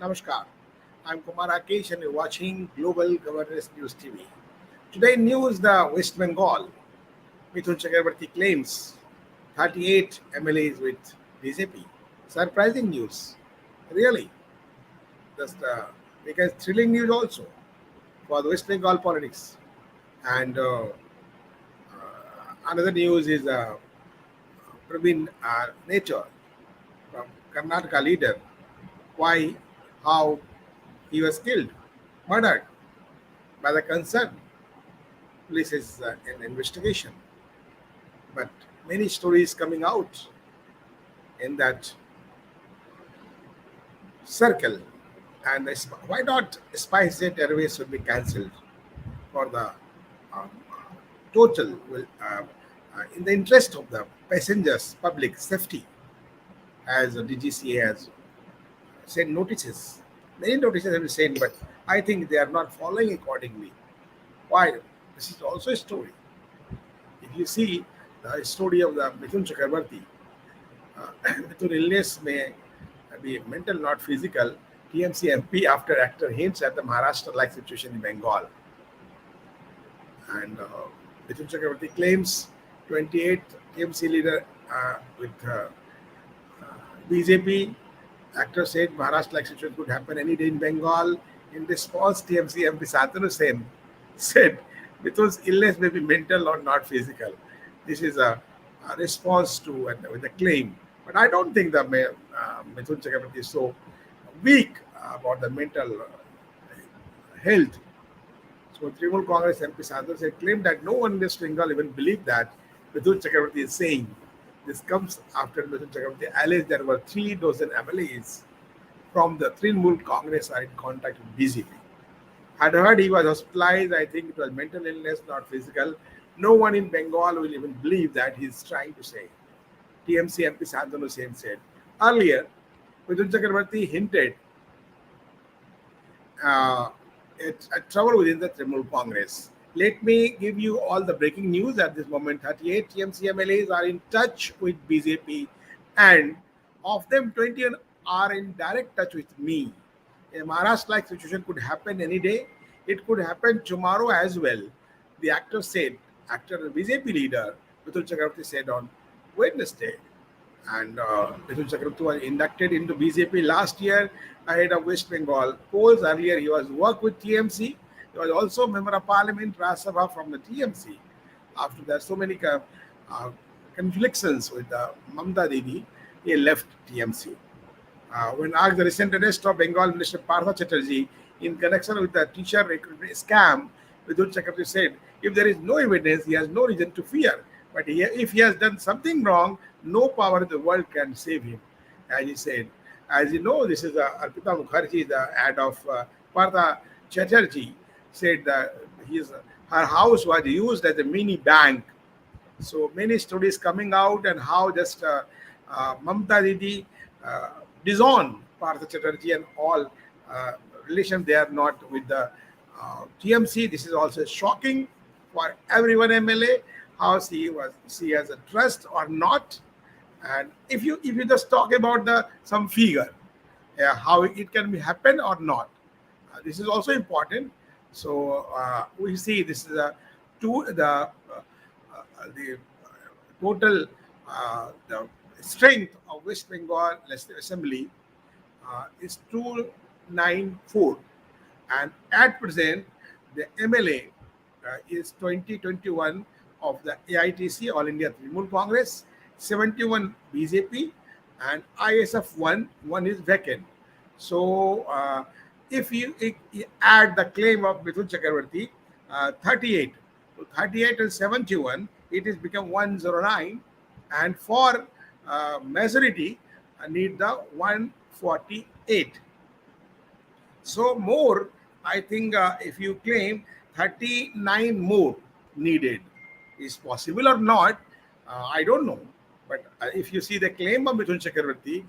Namaskar. I'm Kumar Rakesh and you're watching Global Governance News TV. Today news the West Bengal. Mithun Chakrabarti claims 38 MLAs with BJP. Surprising news. Really. Just because thrilling news also for the West Bengal politics. And another news is Praveen Nature from Karnataka leader. Why, how he was killed, murdered by the concern. Police is an investigation, but many stories coming out in that circle. And why not SpiceJet Airways should be cancelled for the um, total, in the interest of the passengers, public safety, as the DGCA has sent notices. Many notices have been sent, but I think they are not following accordingly. Why? This is also a story. If you see the story of the Mithun Chakrabarti, Mithun illness may be mental, not physical. TMC MP after actor hints at the Maharashtra-like situation in Bengal. And Mithun Chakrabarti claims 28th TMC leader with BJP. Actor said Maharashtra-like situation could happen any day in Bengal. In response, TMC MP Santanu Sen said Mithun's illness may be mental or not physical. This is a response to with a claim. But I don't think that Mithun Chakrabarti is so weak about the mental health. So Trinamool Congress MP Sadhu said claimed that no one in West Bengal even believed that Mithun Chakrabarti is saying. This comes after Mithun Chakrabarti alleged there were 3 dozen MLAs from the Trinamool Congress are in contact with BJP. Had heard he was hospitalized, I think it was mental illness, not physical. No one in Bengal will even believe that he's trying to say. TMC MP Santanu Sen said. Earlier, Mithun Chakrabarti hinted at trouble within the Trinamool Congress. Let me give you all the breaking news at this moment. 38 TMC MLAs are in touch with BJP, and of them, 20 are in direct touch with me. A Maharashtra-like situation could happen any day. It could happen tomorrow as well. The actor said, actor BJP leader Mithun Chakrabarti said on Wednesday. And Mithun Chakrabarti was inducted into BJP last year ahead of West Bengal polls. Earlier, he was worked with TMC. He was also member of Parliament, Rajya Sabha from the TMC. After that, so many conflicts with Mamta Didi, he left TMC. When asked the recent arrest of Bengal Minister Partha Chatterjee in connection with the teacher recruitment scam, Mithun Chakrabarti said, if there is no evidence, he has no reason to fear. But if he has done something wrong, no power in the world can save him. As he said, as you know, this is Arpita Mukherjee, the ad of Partha Chatterjee, said that her house was used as a mini bank. So many stories coming out and how just Mamta Didi disown Partha Chatterjee and all relation they are not with the TMC. This is also shocking for everyone MLA how she has a trust or not. And if you just talk about the some figure, how it can be happen or not, this is also important. So we see this is the total the strength of West Bengal Legislative Assembly is 294, and at present the MLA is 2021 of the AITC All India Trinamool Congress, 71 BJP, and ISF one is vacant. So if you add the claim of Mithun Chakrabarti, 38, so 38 and 71, it is become 109, and for majority need the 148. So more, I think if you claim 39 more needed, is possible or not, I don't know. But if you see the claim of Mithun Chakrabarti,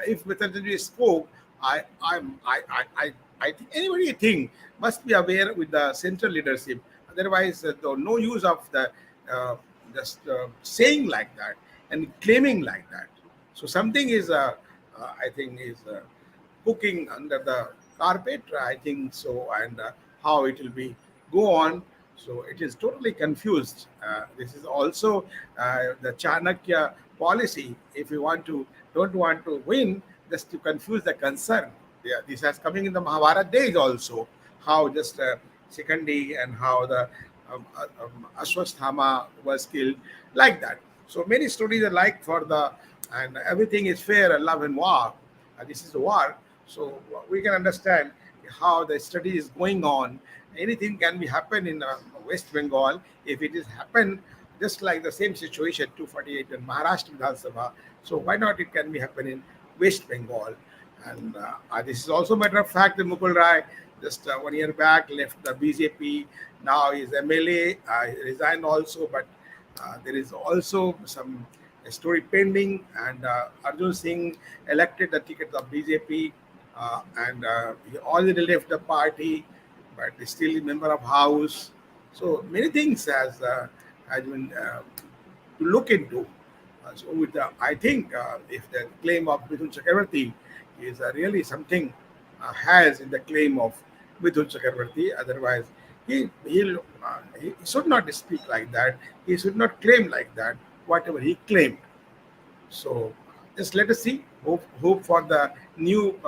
if Mithun Chakrabarti spoke, I think anybody think must be aware with the central leadership. Otherwise, no use of the just saying like that and claiming like that. So something is, I think, is cooking under the carpet, I think so, and how it will be go on. So it is totally confused. This is also the Chanakya policy. If you don't want to win, just to confuse the concern. Yeah, this has coming in the Mahabharata days also. How just Sikandi and how the Ashwasthama was killed, like that. So many stories are like for the and everything is fair and love and war. This is the war. So we can understand how the study is going on. Anything can be happen in West Bengal if it is happen just like the same situation 248 in Maharashtra Vidhan Sabha. So why not it can be happen in West Bengal? And this is also a matter of fact that Mukul Rai just 1 year back left the BJP. Now he is MLA. He resigned also, but there is also some story pending. And Arjun Singh elected the ticket of BJP, and he already left the party, but he's still a member of House. So many things has been to look into. So with I think if the claim of Mithun Chakravarti is really something has in the claim of Mithun Chakravarti, otherwise he should not speak like that. He should not claim like that. Whatever he claimed. So just let us see. Hope for the new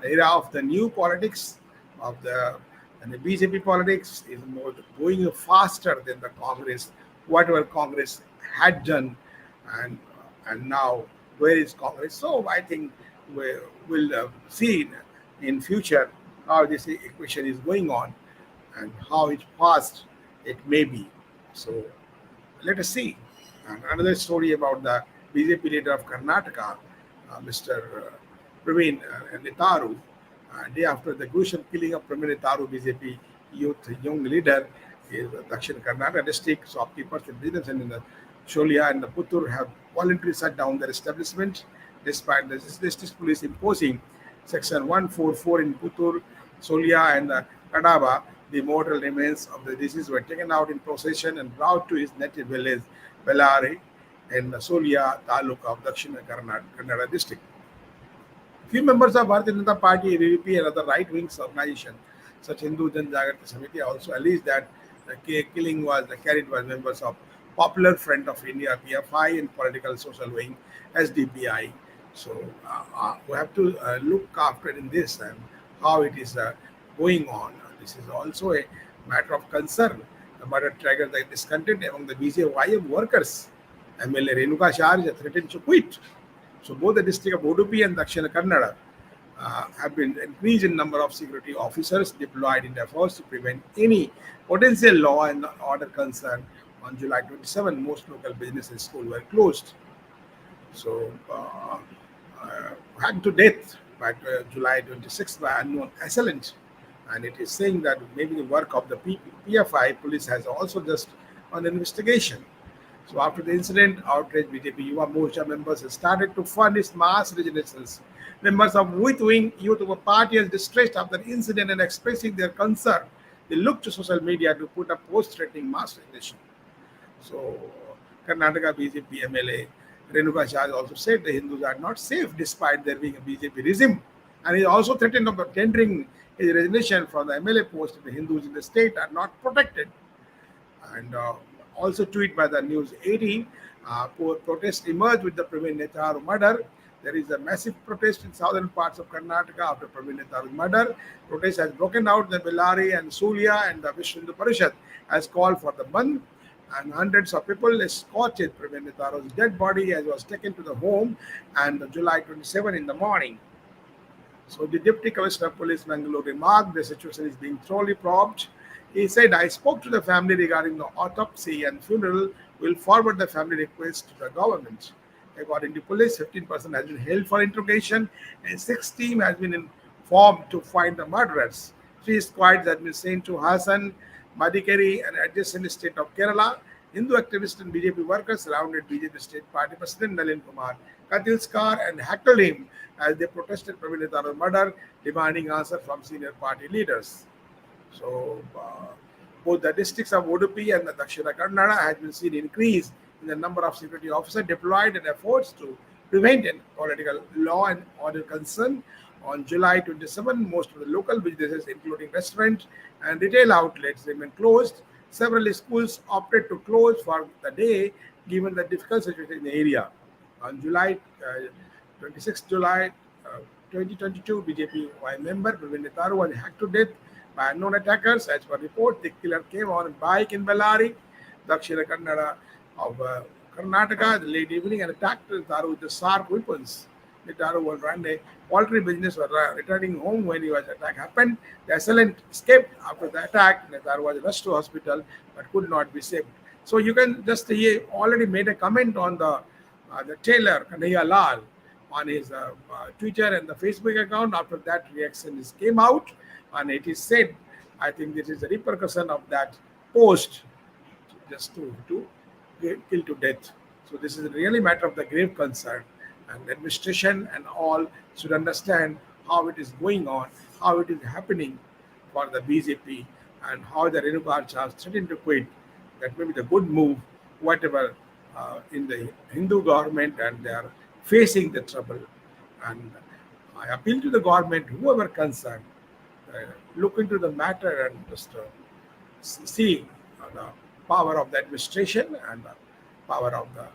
era of the new politics of the and the BJP politics is more going faster than the Congress. Whatever Congress had done, and now where is Congress? So I think we'll see in future how this equation is going on and how it fast it may be. So let us see. And another story about the BJP leader of Karnataka, Mr. Praveen Netaru. Day after the gruesome killing of Praveen Netaru, BJP youth young leader, is Dakshin Karnataka district shopkeepers and businessmen in the Sholia and the Puttur have voluntarily shut down their establishment despite the district police imposing Section 144 in Puttur, Solia, and Kadaba. The mortal remains of the deceased were taken out in procession and brought to his native village, Bellary, in Solia Taluk of Dakshina Kannada district. Few members of Bharatiya Janata Party, ABVP, and other right-wing organizations, such Hindu Jan Jagrati Samiti, also alleged that the killing was carried by members of Popular Front of India (PFI) and Political Social Wing (SDPI). So we have to look after in this and how it is going on. This is also a matter of concern. The murder triggered the discontent among the BJYM workers. MLA Renuka Shah threatened to quit. So both the district of Udupi and Dakshina Kannada have been increased in number of security officers deployed in efforts to prevent any potential law and order concern. On July 27, most local businesses and schools were closed. So hanged to death by July 26 by unknown assailant. And it is saying that maybe the work of the PFI police has also just on investigation. So after the incident, outraged BJP Yuva Morcha members started to furnish mass resignations. Members of right-wing youth of a party are distressed after the incident and expressing their concern. They look to social media to put up post threatening mass resignation. So Karnataka BJP MLA Renuka Shah also said the Hindus are not safe despite there being a BJP regime. And he also threatened of tendering his resignation from the MLA post if the Hindus in the state are not protected. And also tweet by the News 18, protest emerged with the Praveen Netaru murder. There is a massive protest in southern parts of Karnataka after Praveen Netaru's murder. Protest has broken out in the Bellary and Sulia, and the Vishnu Hindu Parishad has called for the Bandh. And hundreds of people escorted Praveen Netaru's dead body as was taken to the home and July 27 in the morning. So the Deputy Commissioner of Police Bangalore remarked the situation is being thoroughly probed. He said, I spoke to the family regarding the autopsy and funeral. We'll forward the family request to the government. According to police, 15% has been held for interrogation and 6 teams has been informed to find the murderers. 3 squads have been sent to Hassan, Madikeri and adjacent state of Kerala. Hindu activists and BJP workers surrounded BJP state party president Nalin Kumar Katilskar and heckled him as they protested Praveen Netaru's murder, demanding answer from senior party leaders. So both the districts of Udupi and the Dakshina Kannada has been seen increase in the number of security officers deployed in efforts to prevent political law and order concern. On July 27, most of the local businesses, including restaurants and retail outlets, remain closed. Several schools opted to close for the day given the difficult situation in the area. On July 26 July 2022, BJP member Praveen Netaru was hacked to death by unknown attackers. As per report, the killer came on a bike in Bellary, Dakshina Kannada of Karnataka, late evening and attacked Netaru with the sharp weapons. Netaru was run a poultry business, was returning home when he was attack happened. The assailant escaped after the attack. Netaru was rushed to hospital but could not be saved. So you can just he already made a comment on the tailor Kanhaiya Lal on his Twitter and the Facebook account. After that, reaction came out, and it is said, I think this is a repercussion of that post, just to kill to death. So this is really matter of the grave concern, and the administration and all should understand how it is going on, how it is happening for the BJP, and how the Renuka are threatening to quit. That may be the good move, whatever in the Hindu government, and they are facing the trouble. And I appeal to the government, whoever concerned, look into the matter and just see the power of the administration and the power of the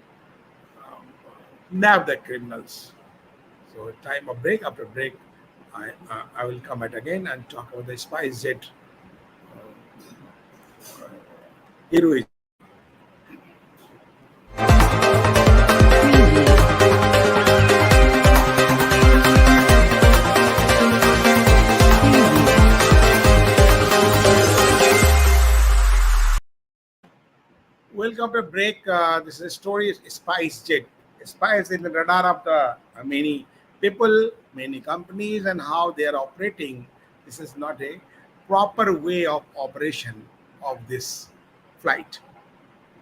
nab the criminals. So, time of break. After break, I will come at again and talk about the spice jet heroism. Welcome to break. This is a story of Spice Jet. Spice in the radar of the many people, many companies, and how they are operating. This is not a proper way of operation of this flight,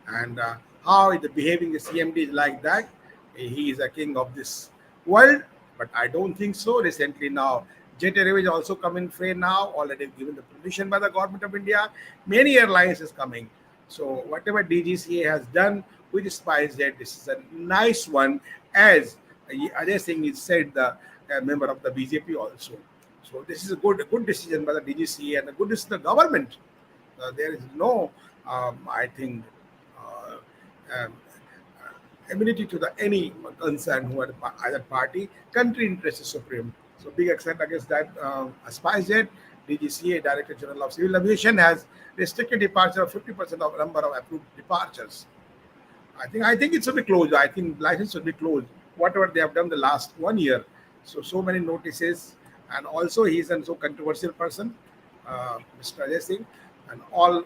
and how the behaving the CMD is like that. He is a king of this world, but I don't think so. Recently now, Jet Airways also come in frame now, already given the permission by the government of India. Many airlines is coming. So whatever DGCA has done with SpiceJet, this is a nice one, as Ajay Singh is said, the member of the BJP also. So this is a good decision by the DGCA and a good decision of the government. There is no, I think, uh, um, amenity to the any concern who are either party. Country interest is supreme. So big accent against that. SpiceJet, DGCA, Director General of Civil Aviation, has restricted departure of 50% of number of approved departures. I think it should be closed. I think license should be closed. Whatever they have done the last 1 year, so many notices, and also he is a so controversial person, Mr. Ajay Singh, and all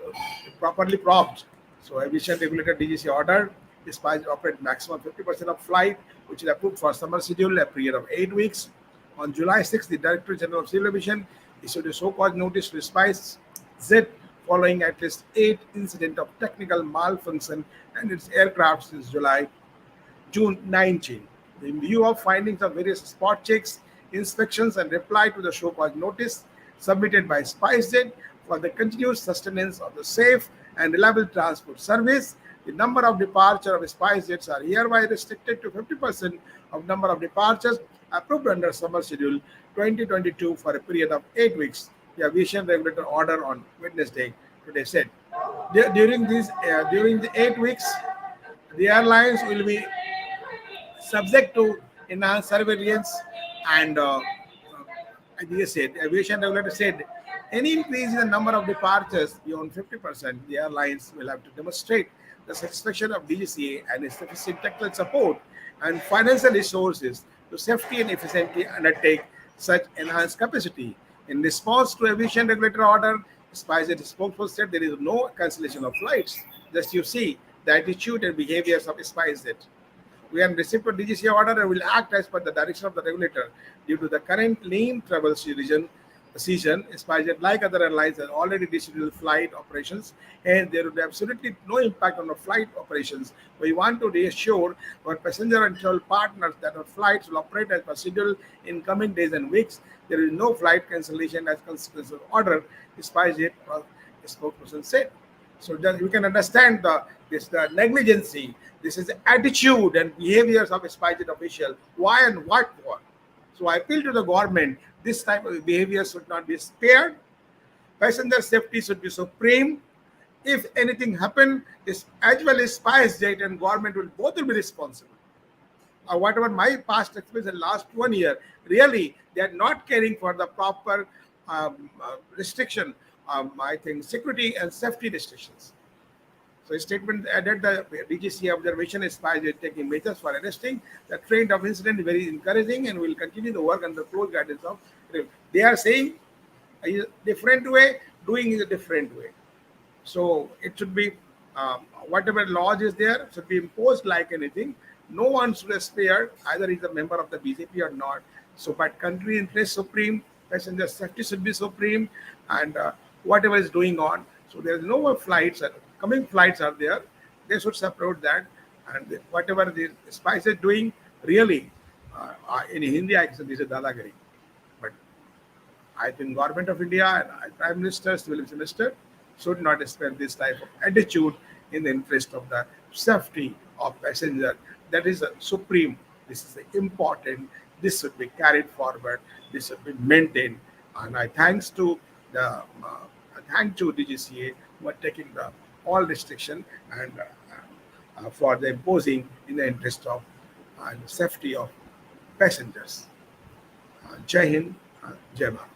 properly propped. So aviation regulator DGC ordered Spice operate maximum 50% of flight, which is approved for summer schedule, a period of 8 weeks. On July 6th, the Director General of Civil Aviation issued a so-called notice to Spice Z following at least 8 incidents of technical malfunction and its aircraft since June 19. In view of findings of various spot checks, inspections, and reply to the show cause notice submitted by SpiceJet for the continuous sustenance of the safe and reliable transport service, the number of departure of SpiceJets are hereby restricted to 50% of number of departures approved under summer schedule 2022 for a period of 8 weeks. The aviation regulator order on Wednesday today said during the 8 weeks, the airlines will be subject to enhanced surveillance, and as they said, the aviation regulator said any increase in the number of departures beyond 50%, the airlines will have to demonstrate the satisfaction of DGCA and its sufficient technical support and financial resources to safety and efficiently undertake such enhanced capacity. In response to aviation regulator order, SpiceJet spokesperson said there is no cancellation of flights. Just you see the attitude and behaviors of SpiceJet. We are in receipt of DGCA order and will act as per the direction of the regulator. Due to the current lean travel season, SpiceJet, like other airlines, has already rescheduled flight operations, and there will be absolutely no impact on the flight operations. We want to reassure our passenger and travel partners that our flights will operate as per schedule in coming days and weeks. There is no flight cancellation as consequence of order, SpiceJet spokesperson said. So that you can understand the negligency. This is the attitude and behaviors of a SpiceJet official. Why and what for? So I appeal to the government, this type of behavior should not be spared. Passenger safety should be supreme. If anything happen, this as well as SpiceJet and government will be responsible. Whatever my past experience in last 1 year, really they are not caring for the proper restriction. I think security and safety restrictions. So a statement added the DGC observation is taking measures for arresting. The trend of incident is very encouraging and will continue the work under close guidance of. They are saying a different way, doing is a different way. So it should be whatever laws is there should be imposed like anything. No one should be spared, either he's a member of the BJP or not. So, but country interest supreme, passenger safety should be supreme, and whatever is going on. So there is no more flights. Coming flights are there. They should support that, and whatever the Spice is doing, really, in Hindi I say this is dadagiri. But I think government of India and Prime Minister, Civil Minister should not spend this type of attitude in the interest of the safety of passenger. That is supreme. This is important. This should be carried forward. This should be maintained. And I thanks to the DGCA who are taking the all restriction and for the imposing in the interest of safety of passengers. Jai Hind, Jai Bharat.